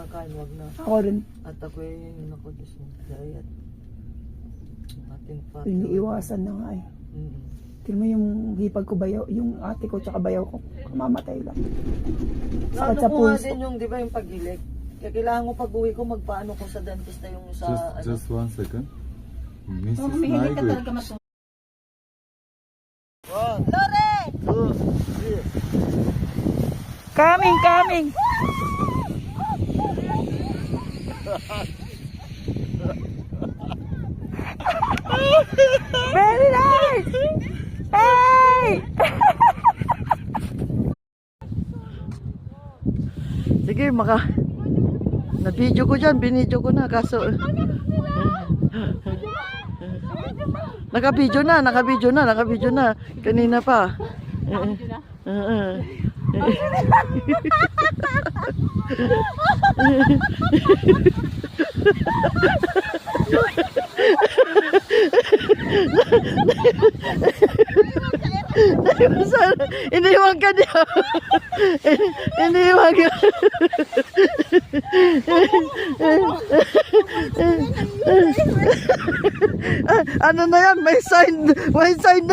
kinakain, wag na. Ako rin. At ako'y, naku, Diyos mo, diet. Ating fat. Iniiwasan na nga eh. Tingnan mo yung hipag ko bayaw, yung ate ko tsaka bayaw ko, mamatay lang. Sakit Naano sa ko nga puso. din yung, di ba, yung pag-ilik. Kaya kailangan ko pag-uwi ko, magpaano ko sa dentista yung sa, Just 1 second. Mrs. Mahilig ka Nigel. talaga matulog. 1, Lore! 2, 3. Coming! Very nice! Hey! Sige, na-video ko dyan, binidyo ko na, kaso, naka-video na, kanina pa. Iniwan ka niya. Iniwan ka. Ano na yan? May sign